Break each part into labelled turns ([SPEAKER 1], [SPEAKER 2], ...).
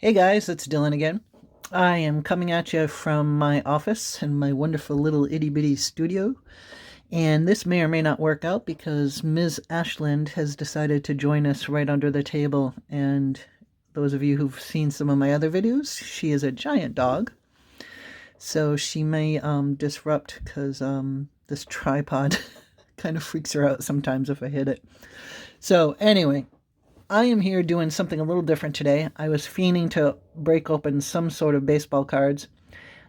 [SPEAKER 1] Hey guys, it's Dylan again. I am coming at you from my office in my wonderful little itty bitty studio, and this may or may not work out because Ms. Ashland has decided to join us right under the table. And those of you who've seen some of my other videos, she is a giant dog, so she may disrupt because this tripod kind of freaks her out sometimes if I hit it. So, anyway, I am here doing something a little different today. I was fiending to break open some sort of baseball cards.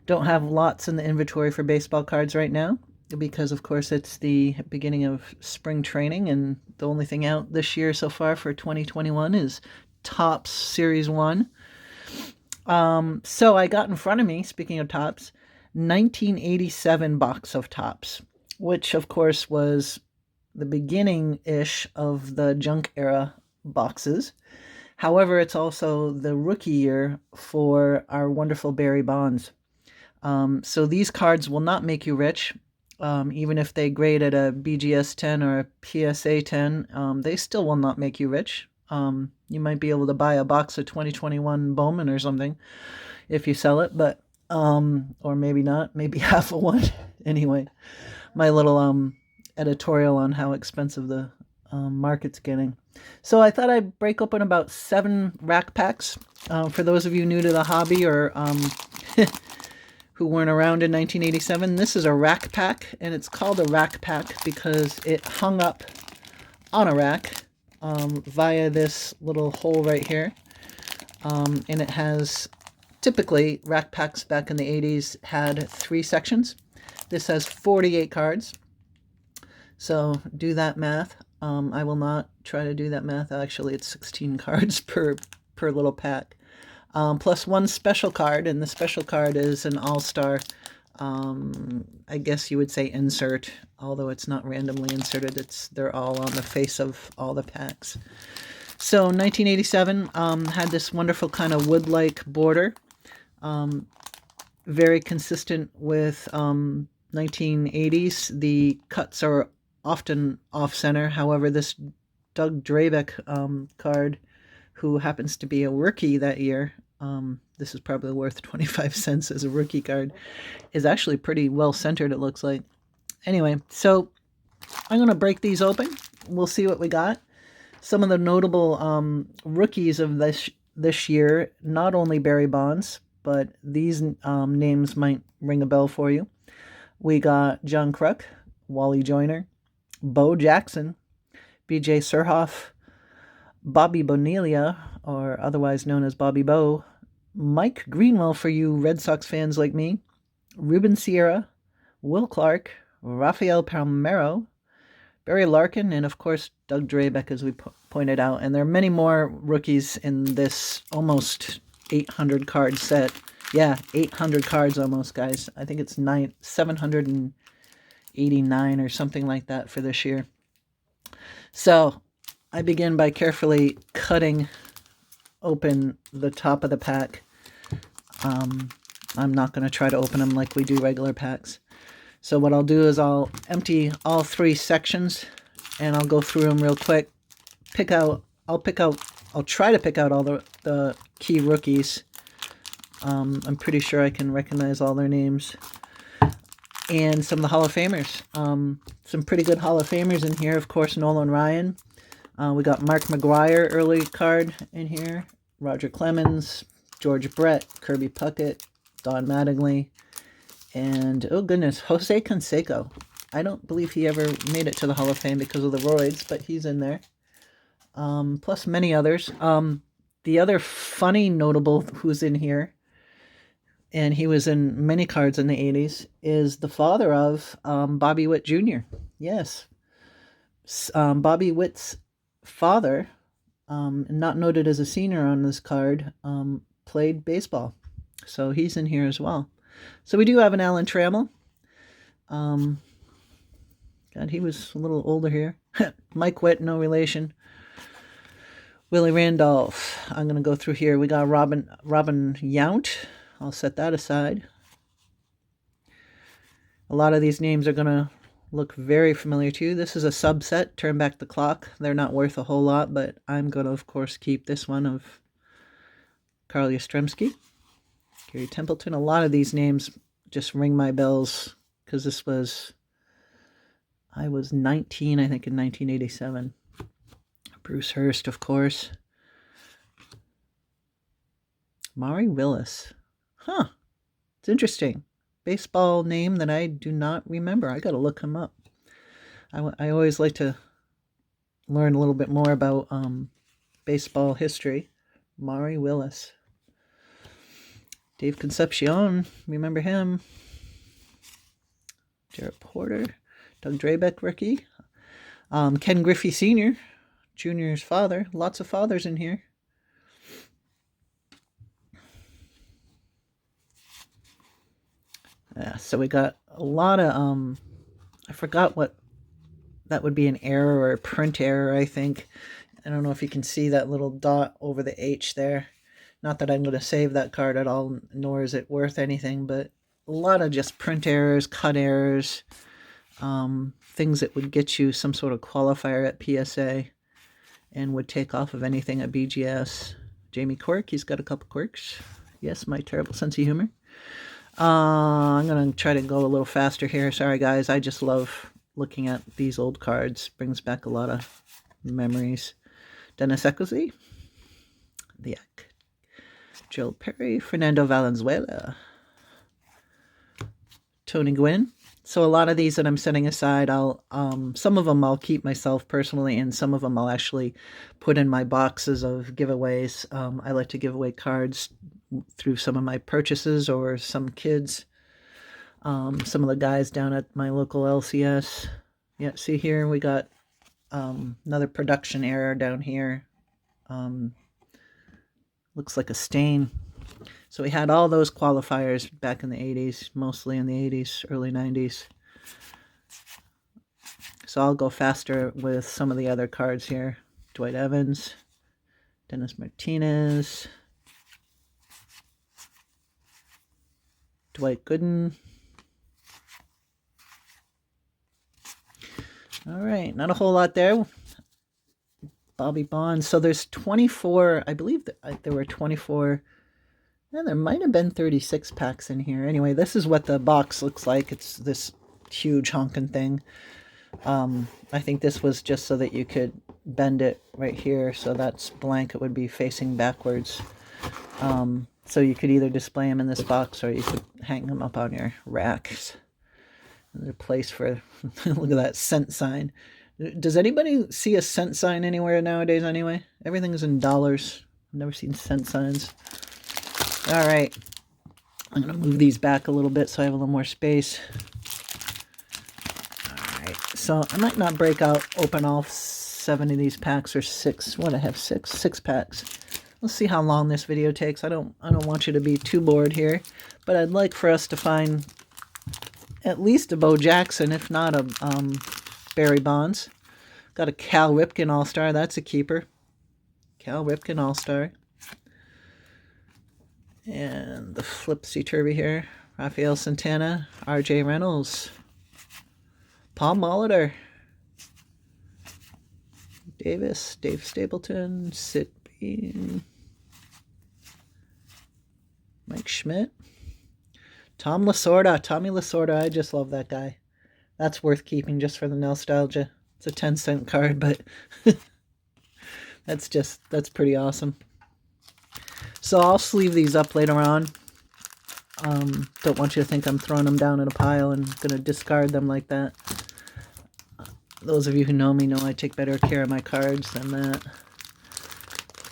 [SPEAKER 1] Don't have lots in the inventory for baseball cards right now because, of course, it's the beginning of spring training, and the only thing out this year so far for 2021 is Topps Series 1. So I got in front of me, speaking of Topps, 1987 box of Topps, which, of course, was the beginning-ish of the junk era boxes. However, it's also the rookie year for our wonderful Barry Bonds. So these cards will not make you rich. Even if they grade at a BGS 10 or a PSA 10, they still will not make you rich. You might be able to buy a box of 2021 Bowman or something if you sell it, but or maybe not, maybe half of one. Anyway, my little editorial on how expensive the market's getting. So I thought I'd break open about 7 rack packs. For those of you new to the hobby or who weren't around in 1987, this is a rack pack, and it's called a rack pack because it hung up on a rack via this little hole right here. And it has, typically, rack packs back in the 80s had 3 sections. This has 48 cards. So do that math. I will not try to do that math. Actually, it's 16 cards per little pack. Plus 1 special card, and the special card is an all-star, I guess you would say insert, although it's not randomly inserted. They're all on the face of all the packs. So 1987 had this wonderful kind of wood-like border, very consistent with 1980s. The cuts are often off-center. However, this Doug Drabek card, who happens to be a rookie that year, this is probably worth 25 cents as a rookie card, is actually pretty well centered, it looks like. Anyway, so I'm going to break these open. We'll see what we got. Some of the notable rookies of this year, not only Barry Bonds, but these names might ring a bell for you. We got John Kruk, Wally Joyner, Bo Jackson, B.J. Surhoff, Bobby Bonilla, or otherwise known as Bobby Bo, Mike Greenwell for you Red Sox fans like me, Ruben Sierra, Will Clark, Rafael Palmeiro, Barry Larkin, and of course Doug Drabek, as we pointed out. And there are many more rookies in this almost 800 card set. Yeah, 800 cards almost, guys. I think it's 789 or something like that for this year. So I begin by carefully cutting open the top of the pack. I'm not going to try to open them like we do regular packs. So what I'll do is I'll empty all 3 sections, and I'll go through them real quick. I'll try to pick out all the key rookies. I'm pretty sure I can recognize all their names. And some of the Hall of Famers. Some pretty good Hall of Famers in here. Of course, Nolan Ryan. We got Mark McGwire, early card in here. Roger Clemens, George Brett, Kirby Puckett, Don Mattingly, and, oh goodness, Jose Canseco. I don't believe he ever made it to the Hall of Fame because of the roids, but he's in there. Plus many others. The other funny notable who's in here, and he was in many cards in the 80s, is the father of Bobby Witt Jr. Yes. Bobby Witt's father, not noted as a senior on this card, played baseball. So he's in here as well. So we do have an Alan Trammell. God, he was a little older here. Mike Witt, no relation. Willie Randolph. I'm going to go through here. We got Robin Yount. I'll set that aside. A lot of these names are going to look very familiar to you. This is a subset. Turn back the clock. They're not worth a whole lot, but I'm going to, of course, keep this one of Carl Yastrzemski, Gary Templeton. A lot of these names just ring my bells because I was 19, I think, in 1987. Bruce Hurst, of course. Maury Willis. Huh. It's interesting. Baseball name that I do not remember. I got to look him up. I always like to learn a little bit more about baseball history. Maury Willis. Dave Concepcion, remember him. Jarrett Porter. Doug Drabek, rookie. Ken Griffey Sr., Junior's father. Lots of fathers in here. Yeah, so we got a lot of, I forgot what, that would be an error or a print error, I think. I don't know if you can see that little dot over the H there. Not that I'm going to save that card at all, nor is it worth anything, but a lot of just print errors, cut errors, things that would get you some sort of qualifier at PSA and would take off of anything at BGS. Jamie Quirk, he's got a couple quirks. Yes, my terrible sense of humor. I'm going to try to go a little faster here. Sorry, guys. I just love looking at these old cards. Brings back a lot of memories. Dennis Ecklesy. The Eck. Joe Perry. Fernando Valenzuela. Tony Gwynn. So a lot of these that I'm setting aside, some of them I'll keep myself personally, and some of them I'll actually put in my boxes of giveaways. I like to give away cards through some of my purchases or some kids. Some of the guys down at my local LCS. Yeah, see here we got another production error down here. Looks like a stain. So we had all those qualifiers back in the 80s, mostly in the 80s, early 90s. So I'll go faster with some of the other cards here. Dwight Evans, Dennis Martinez, Dwight Gooden. All right, not a whole lot there. Bobby Bonds. So there's 24, I believe that there were 24. And there might have been 36 packs in here. Anyway, this is what the box looks like. It's this huge honking thing. I think this was just so that you could bend it right here. So that's blank. It would be facing backwards. So you could either display them in this box or you could hang them up on your racks. There's a place for, look at that cent sign. Does anybody see a cent sign anywhere nowadays anyway? Everything's in dollars. I've never seen cent signs. All right, I'm going to move these back a little bit so I have a little more space. All right, so I might not break out, open all 7 of these packs or 6. What, I have 6 packs. Let's see how long this video takes. I don't want you to be too bored here, but I'd like for us to find at least a Bo Jackson, if not a Barry Bonds. Got a Cal Ripken All-Star. That's a keeper. Cal Ripken All-Star. And the flipsy-turvy here. Rafael Santana, R.J. Reynolds, Paul Molitor, Davis, Dave Stapleton, Sid Bean, Mike Schmidt, Tommy Lasorda. I just love that guy. That's worth keeping just for the nostalgia. It's a 10-cent card, but that's pretty awesome. So I'll sleeve these up later on. Don't want you to think I'm throwing them down in a pile and going to discard them like that. Those of you who know me know I take better care of my cards than that.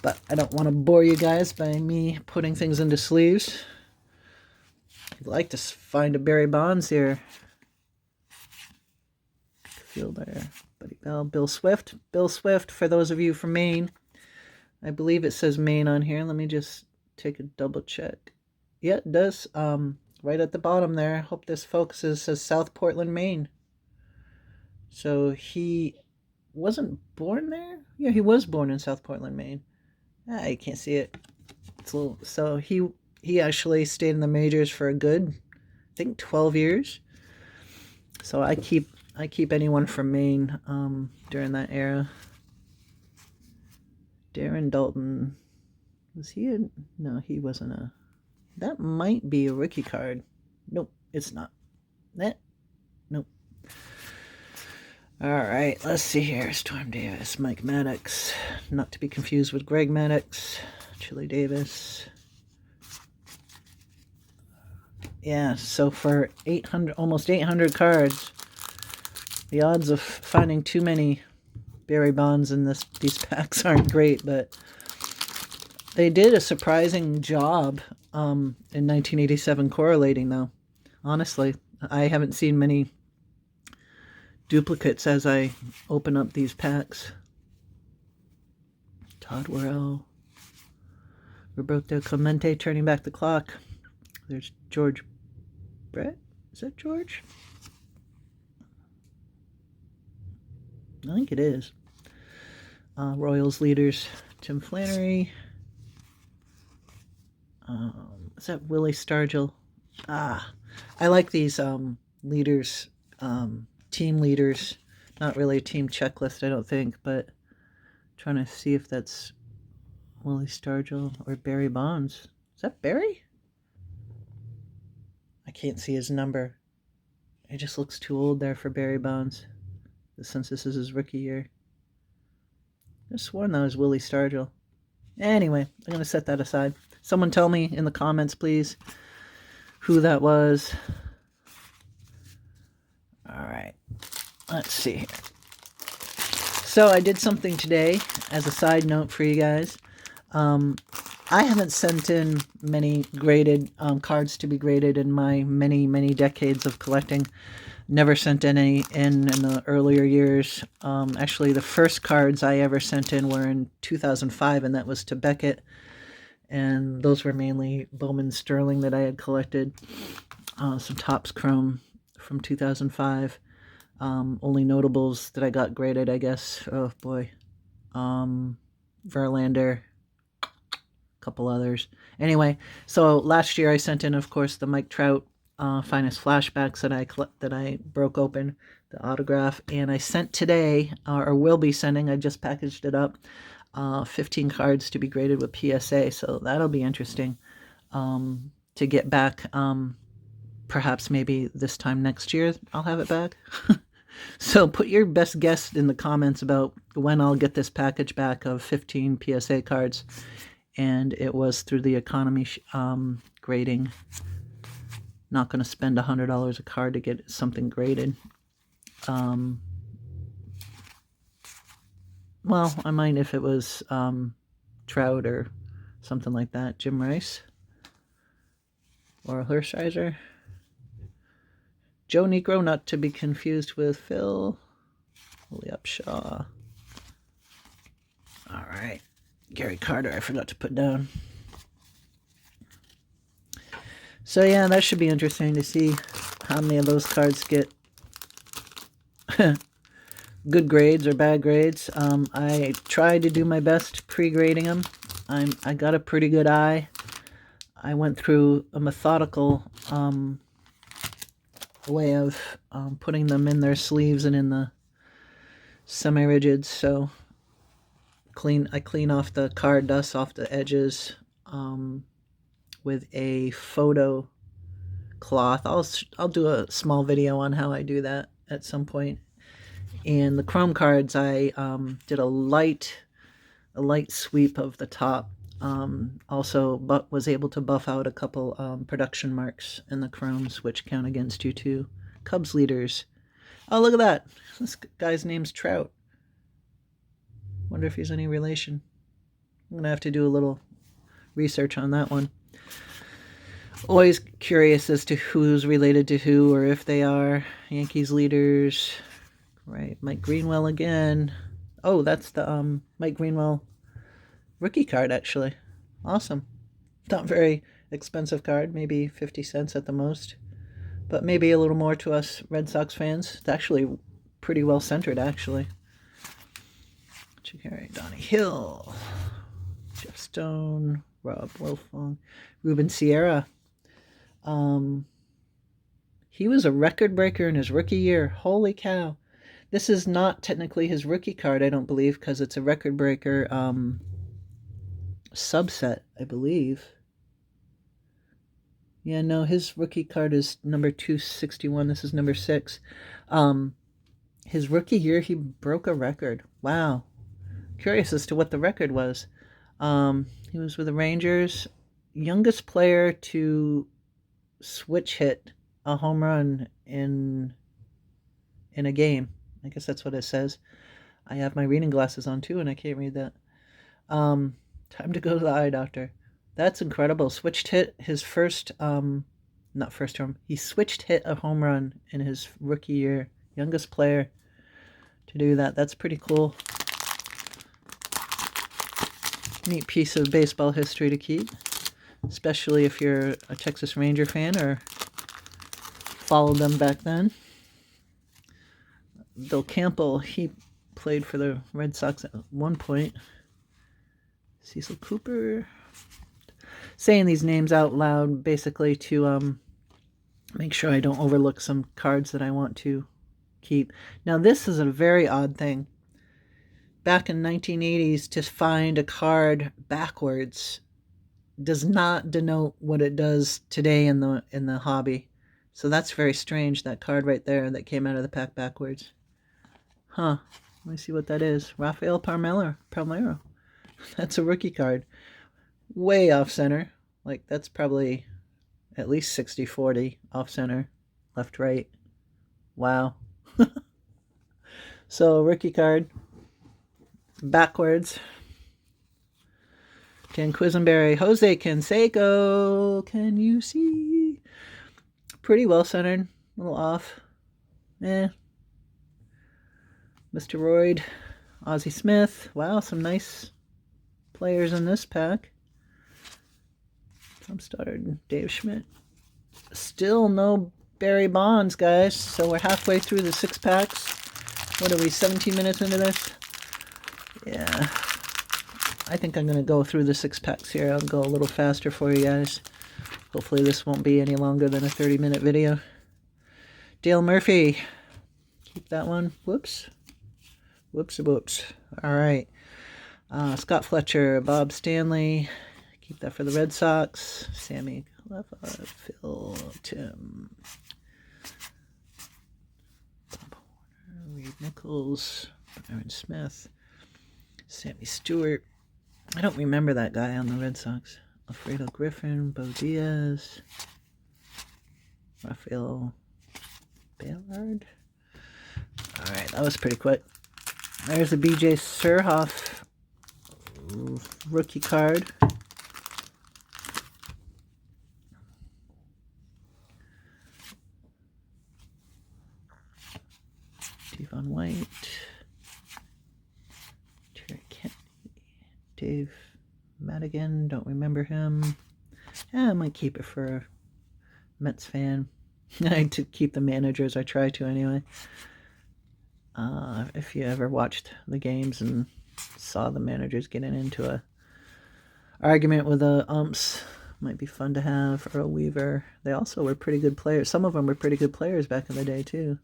[SPEAKER 1] But I don't want to bore you guys by me putting things into sleeves. I'd like to find a Barry Bonds here. Fielder, Buddy Bell, Bill Swift. Bill Swift, for those of you from Maine. I believe it says Maine on here. Let me just take a double check. Yeah, it does. Right at the bottom there. I hope this focuses. It says South Portland, Maine. So he wasn't born there? Yeah, he was born in South Portland, Maine. Ah, you can't see it. It's a little. So he actually stayed in the majors for a good, I think, 12 years. So I keep anyone from Maine during that era. Darren Dalton, Was he a... No, he wasn't a... That might be a rookie card. Nope, it's not. That... Nope. All right, let's see here. Storm Davis, Mike Maddox. Not to be confused with Greg Maddox. Chili Davis. Yeah, so for 800, almost 800 cards, the odds of finding too many Barry Bonds in these packs aren't great, but they did a surprising job in 1987 correlating, though. Honestly, I haven't seen many duplicates as I open up these packs. Todd Worrell, Roberto Clemente turning back the clock. There's George Brett. Is that George? I think it is. Royals leaders, Tim Flannery. Is that Willie Stargell? I like these leaders, team leaders. Not really a team checklist, I don't think, but trying to see if that's Willie Stargell or Barry Bonds. Is that Barry? I can't see his number. He just looks too old there for Barry Bonds, since this is his rookie year. I sworn that was Willie Stargell. Anyway, I'm going to set that aside. Someone tell me in the comments, please, who that was. All right, let's see here. So I did something today as a side note for you guys. I haven't sent in many graded cards to be graded in my many, many decades of collecting. Never sent any in the earlier years. Actually, the first cards I ever sent in were in 2005, and that was to Beckett. And those were mainly Bowman Sterling that I had collected. Some Topps Chrome from 2005. Only notables that I got graded, I guess. Oh, boy. Verlander. A couple others. Anyway, so last year I sent in, of course, the Mike Trout finest flashbacks that I broke open, the autograph, and I sent today, or will be sending, I just packaged it up, 15 cards to be graded with PSA, so that'll be interesting to get back. Perhaps maybe this time next year I'll have it back. So put your best guess in the comments about when I'll get this package back of 15 PSA cards, and it was through the economy grading. Not going to spend $100 a card to get something graded. Well, I might if it was Trout or something like that. Jim Rice or a Hershiser. Joe Negro, not to be confused with Phil. Willie Upshaw. All right. Gary Carter, I forgot to put down. So yeah, that should be interesting to see how many of those cards get good grades or bad grades. I tried to do my best pre-grading them. I got a pretty good eye. I went through a methodical way of putting them in their sleeves and in the semi-rigids. So I clean off the card dust off the edges with a photo cloth. I'll do a small video on how I do that at some point. And the chrome cards, I did a light sweep of the top. Also, but was able to buff out a couple production marks in the chromes, which count against you too. Cubs leaders. Oh, look at that. This guy's name's Trout. Wonder if he's any relation. I'm going to have to do a little research on that one. Always curious as to who's related to who, or if they are. Yankees leaders. Right, Mike Greenwell again. Oh, that's the Mike Greenwell rookie card, actually. Awesome. Not very expensive card, maybe 50 cents at the most. But maybe a little more to us Red Sox fans. It's actually pretty well centered, actually. Donnie Hill. Jeff Stone. Rob Wilfong. Ruben Sierra. He was a record breaker in his rookie year. Holy cow. This is not technically his rookie card, I don't believe, because it's a record breaker subset, I believe. Yeah, no, his rookie card is number 261. This is number 6. His rookie year, he broke a record. Wow. Curious as to what the record was. He was with the Rangers. Youngest player to switch hit a home run in a game. I guess that's what it says. I have my reading glasses on too, and I can't read that. Time to go to the eye doctor. That's incredible. Switched hit his first, not first term. He switched hit a home run in his rookie year. Youngest player to do that. That's pretty cool. Neat piece of baseball history to keep, especially if you're a Texas Ranger fan or followed them back then. Bill Campbell, he played for the Red Sox at one point. Cecil Cooper. Saying these names out loud basically to make sure I don't overlook some cards that I want to keep. Now this is a very odd thing. Back in 1980s, to find a card backwards does not denote what it does today in the hobby. So that's very strange, that card right there that came out of the pack backwards. Huh. Let me see what that is. Rafael Palmeiro. That's a rookie card. Way off center. Like, that's probably at least 60-40 off center. Left, right. Wow. So, rookie card. Backwards. Ken Quisenberry. Jose Canseco. Can you see? Pretty well centered. A little off. Mr. Royd. Ozzie Smith. Wow, some nice players in this pack. Tom Stoddard, Dave Schmidt. Still no Barry Bonds, guys. So we're halfway through the 6 packs. What are we, 17 minutes into this? Yeah. I think I'm going to go through the 6 packs here. I'll go a little faster for you guys. Hopefully this won't be any longer than a 30-minute video. Dale Murphy. Keep that one. Whoops. Whoops. All right. Scott Fletcher, Bob Stanley. Keep that for the Red Sox. Sammy Cleffa, Phil, Tim. Bob Horner, Reed Nichols, Aaron Smith, Sammy Stewart. I don't remember that guy on the Red Sox. Alfredo Griffin, Bo Diaz, Rafael Ballard. All right, that was pretty quick. There's a BJ Surhoff rookie card. Devon White. Terry Kennedy. Dave Madigan. Don't remember him. Yeah, I might keep it for a Mets fan. I like to keep the managers. I try to anyway. If you ever watched the games and saw the managers getting into a argument with the umps, might be fun to have. Earl Weaver. They also were pretty good players. Some of them were pretty good players back in the day too.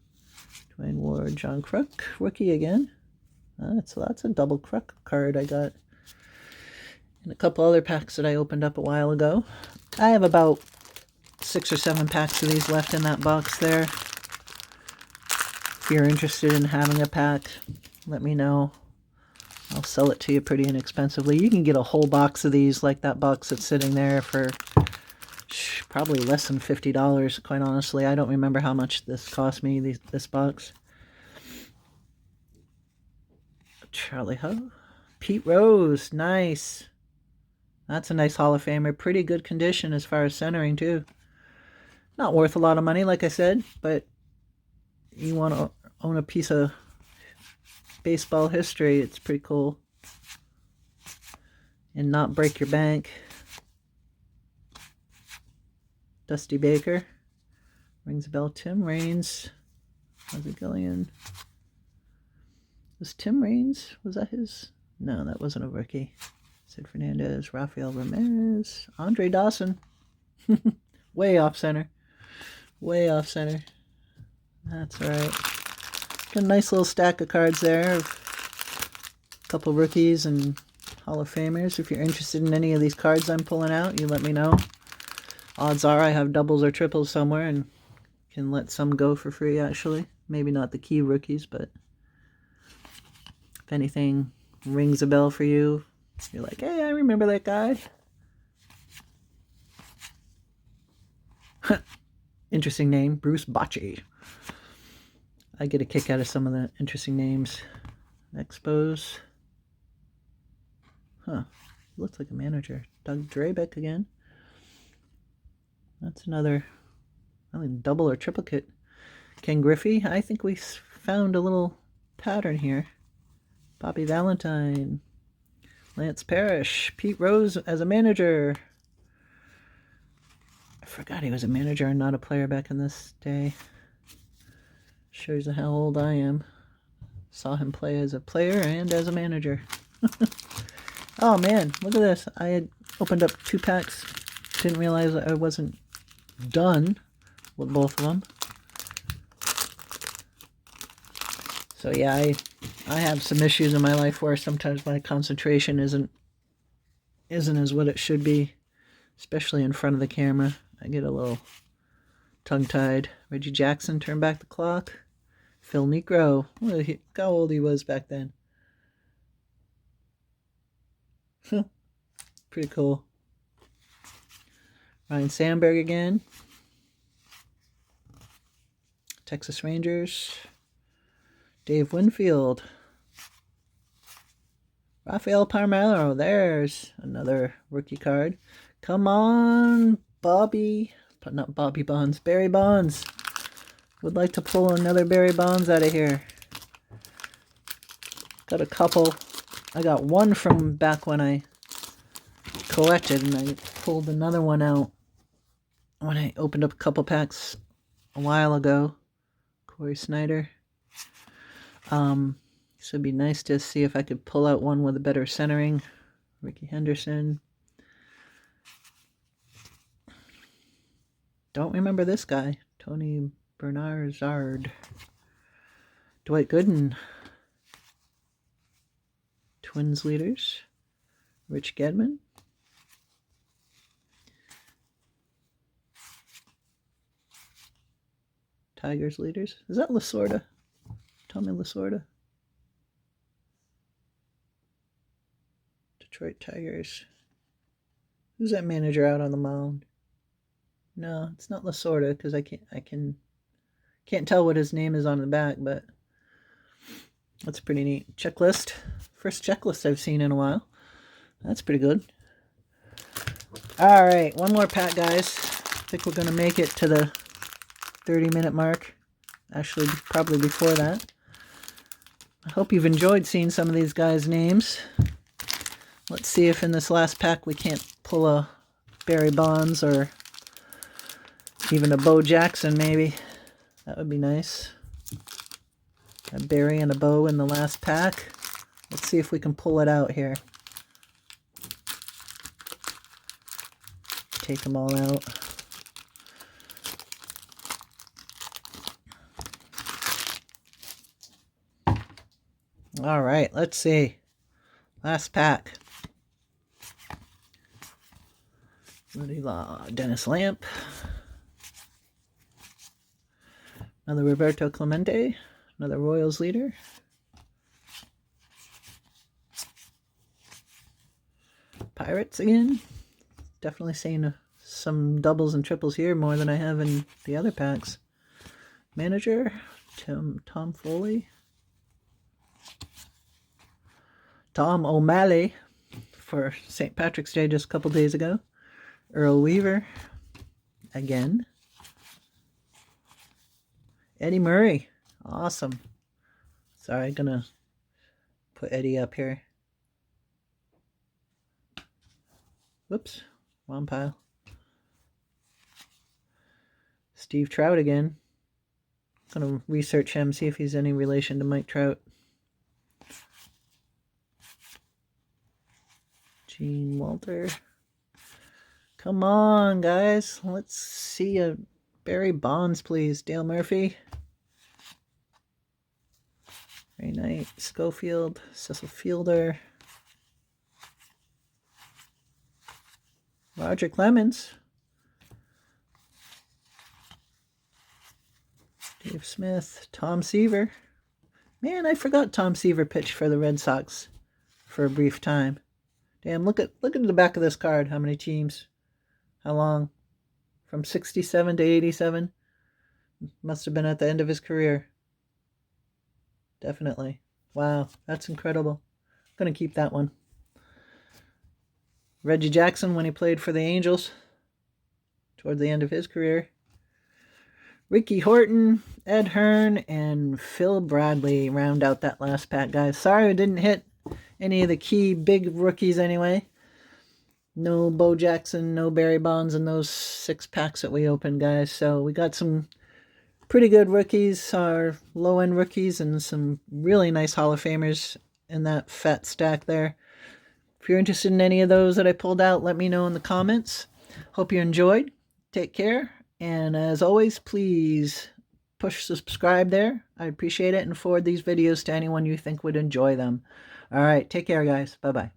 [SPEAKER 1] Dwayne Ward, John Crook, rookie again. So that's a double Crook card I got. And a couple other packs that I opened up a while ago. I have about 6 or 7 packs of these left in that box there. If you're interested in having a pack, let me know. I'll sell it to you pretty inexpensively. You can get a whole box of these, like that box that's sitting there, for probably less than $50, quite honestly. I don't remember how much this cost me, this box. Charlie Ho. Pete Rose, nice. That's a nice Hall of Famer. Pretty good condition as far as centering, too. Not worth a lot of money, like I said, but you want to own a piece of baseball history, it's pretty cool. And not break your bank. Dusty Baker. Rings a bell. Tim Raines. Ozzie Gillian. Was Tim Raines? Was that his? No, that wasn't a rookie. Sid Fernandez. Rafael Ramirez. Andre Dawson. Way off center. Way off center. That's all right. Got a nice little stack of cards there. A couple rookies and Hall of Famers. If you're interested in any of these cards I'm pulling out, you let me know. Odds are I have doubles or triples somewhere and can let some go for free, actually. Maybe not the key rookies, but if anything rings a bell for you, you're like, hey, I remember that guy. Interesting name, Bruce Bocce. I get a kick out of some of the interesting names. Expos. Huh. Looks like a manager. Doug Drabek again. That's another, I think, double or triplicate. Ken Griffey. I think we found a little pattern here. Bobby Valentine. Lance Parrish. Pete Rose as a manager. I forgot he was a manager and not a player back in this day. Shows you how old I am. Saw him play as a player and as a manager. Oh man, look at this. I had opened up 2 packs. Didn't realize I wasn't done with both of them. So yeah, I have some issues in my life where sometimes my concentration isn't as what it should be, especially in front of the camera. I get a little tongue-tied. Reggie Jackson, turn back the clock. Phil Necro, look how old he was back then. Pretty cool. Ryan Sandberg again. Texas Rangers. Dave Winfield. Rafael Palmeiro. There's another rookie card. Come on, Bobby. Not Bobby Bonds. Barry Bonds. Would like to pull another Barry Bonds out of here. Got a couple. I got one from back when I collected, and I pulled another one out when I opened up a couple packs a while ago. Corey Snyder. So it'd be nice to see if I could pull out one with a better centering. Ricky Henderson. Don't remember this guy. Tony Bernard. Dwight Gooden. Twins leaders. Rich Gedman. Tigers leaders. Is that Lasorda? Tommy Lasorda. Detroit Tigers. Who's that manager out on the mound? No, it's not Lasorda because I can't tell what his name is on the back, but that's pretty neat. Checklist. First checklist I've seen in a while. That's pretty good. All right, one more pack, guys. I think we're going to make it to the 30-minute mark. Actually, probably before that. I hope you've enjoyed seeing some of these guys' names. Let's see if in this last pack we can't pull a Barry Bonds or even a Bo Jackson, maybe. That would be nice. A Barry and a Bo in the last pack. Let's see if we can pull it out here. Take them all out. All right, let's see. Last pack. Rudy Law, Dennis Lamp. Another Roberto Clemente. Another Royals leader. Pirates again. Definitely seeing some doubles and triples here, more than I have in the other packs. Manager, Tom Foley. Tom O'Malley for St. Patrick's Day just a couple days ago. Earl Weaver again. Eddie Murray. Awesome. Sorry, I'm gonna put Eddie up here. Whoops. Wrong pile. Steve Trout again. Gonna research him, see if he's any relation to Mike Trout. Gene Walter. Come on, guys. Let's see a Barry Bonds, please. Dale Murphy. Ray Knight. Schofield. Cecil Fielder. Roger Clemens. Dave Smith. Tom Seaver. Man, I forgot Tom Seaver pitched for the Red Sox for a brief time. Damn, look at the back of this card. How many teams? How long? From 67 to 87? Must have been at the end of his career. Definitely. Wow, that's incredible. I'm going to keep that one. Reggie Jackson when he played for the Angels toward the end of his career. Ricky Horton, Ed Hearn, and Phil Bradley round out that last pack, guys. Sorry I didn't hit any of the key big rookies anyway. No Bo Jackson, no Barry Bonds in those 6 packs that we opened, guys. So we got some pretty good rookies, our low-end rookies, and some really nice Hall of Famers in that fat stack there. If you're interested in any of those that I pulled out, let me know in the comments. Hope you enjoyed. Take care. And as always, please push subscribe there. I appreciate it. And forward these videos to anyone you think would enjoy them. All right. Take care, guys. Bye-bye.